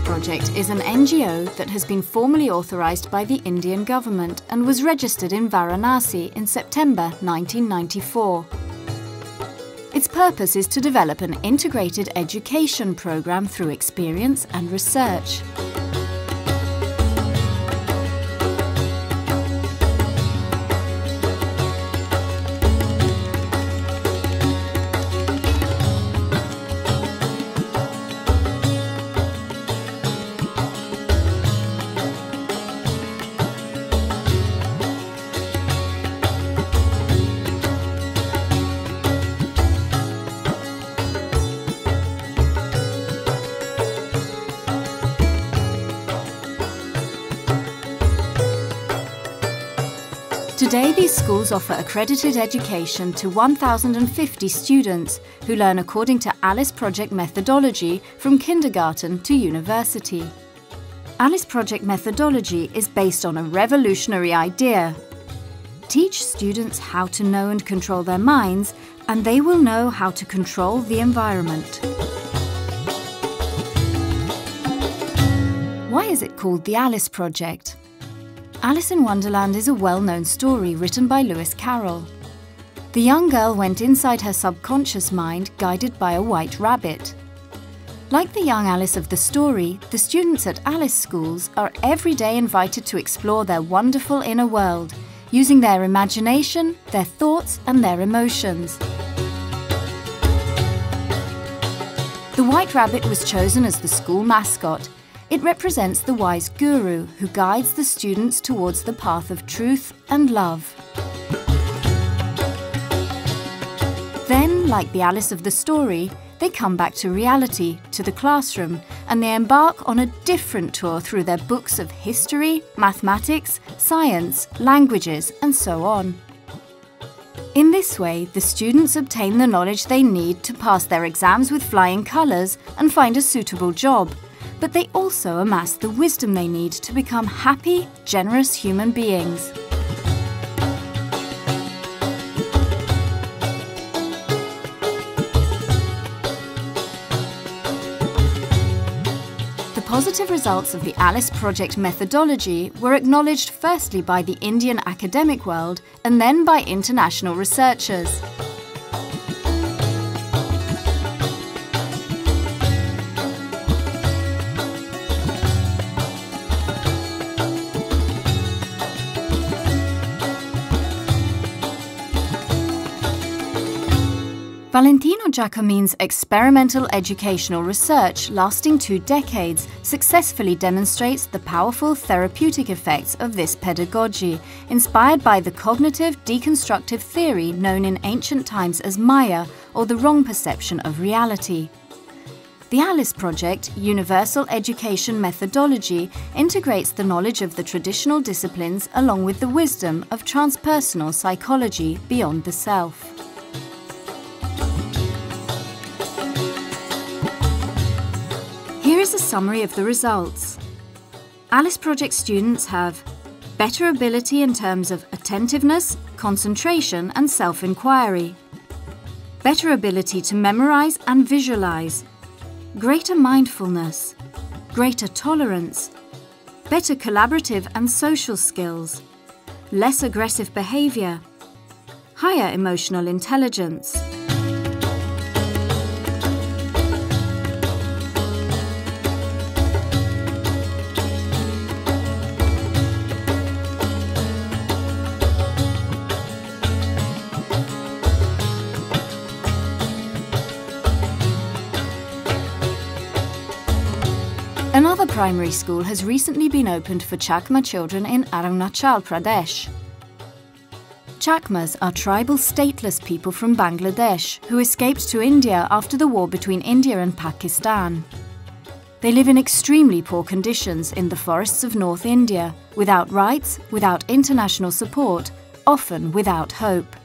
Project is an NGO that has been formally authorised by the Indian government and was registered in Varanasi in September 1994. Its purpose is to develop an integrated education programme through experience and research. Today, these schools offer accredited education to 1,050 students who learn according to ALICE Project methodology from kindergarten to university. ALICE Project methodology is based on a revolutionary idea. Teach students how to know and control their minds, and they will know how to control the environment. Why is it called the ALICE Project? Alice in Wonderland is a well-known story written by Lewis Carroll. The young girl went inside her subconscious mind, guided by a white rabbit. Like the young Alice of the story, the students at ALICE schools are every day invited to explore their wonderful inner world, using their imagination, their thoughts, and their emotions. The white rabbit was chosen as the school mascot. It represents the wise guru who guides the students towards the path of truth and love. Then, like the Alice of the story, they come back to reality, to the classroom, and they embark on a different tour through their books of history, mathematics, science, languages, and so on. In this way, the students obtain the knowledge they need to pass their exams with flying colours and find a suitable job. But they also amass the wisdom they need to become happy, generous human beings. The positive results of the ALICE Project methodology were acknowledged firstly by the Indian academic world and then by international researchers. Valentino Giacomin's experimental educational research, lasting 2 decades, successfully demonstrates the powerful therapeutic effects of this pedagogy, inspired by the cognitive deconstructive theory known in ancient times as Maya, or the wrong perception of reality. The ALICE Project, Universal Education Methodology, integrates the knowledge of the traditional disciplines along with the wisdom of transpersonal psychology beyond the self. Here is a summary of the results. ALICE Project students have better ability in terms of attentiveness, concentration and self-inquiry, better ability to memorize and visualize, greater mindfulness, greater tolerance, better collaborative and social skills, less aggressive behavior, higher emotional intelligence. Another primary school has recently been opened for Chakma children in Arunachal Pradesh. Chakmas are tribal stateless people from Bangladesh who escaped to India after the war between India and Pakistan. They live in extremely poor conditions in the forests of North India, without rights, without international support, often without hope.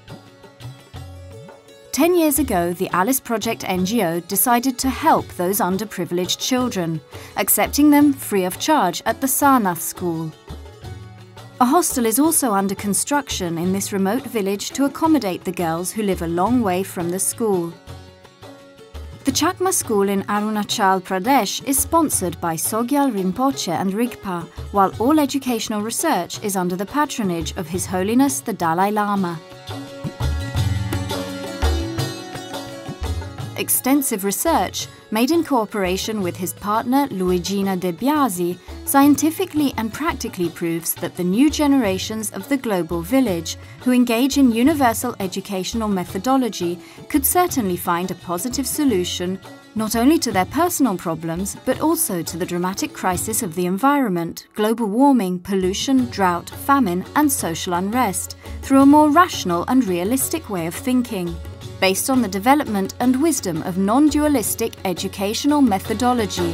10 years ago, the ALICE Project NGO decided to help those underprivileged children, accepting them free of charge at the Sarnath school. A hostel is also under construction in this remote village to accommodate the girls who live a long way from the school. The Chakma school in Arunachal Pradesh is sponsored by Sogyal Rinpoche and Rigpa, while all educational research is under the patronage of His Holiness the Dalai Lama. Extensive research, made in cooperation with his partner Luigina De Biasi, scientifically and practically proves that the new generations of the global village, who engage in universal educational methodology, could certainly find a positive solution not only to their personal problems, but also to the dramatic crisis of the environment, global warming, pollution, drought, famine, and social unrest, through a more rational and realistic way of thinking, based on the development and wisdom of non-dualistic educational methodology.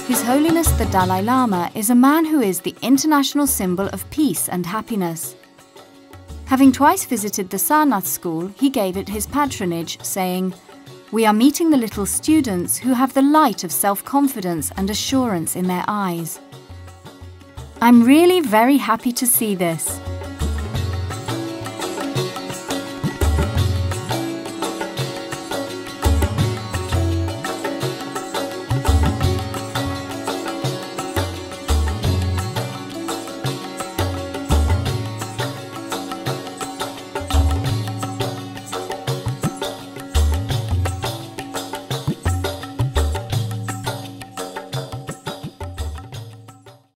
His Holiness the Dalai Lama is a man who is the international symbol of peace and happiness. Having twice visited the Sarnath school, he gave it his patronage, saying, "We are meeting the little students who have the light of self-confidence and assurance in their eyes. I'm really very happy to see this."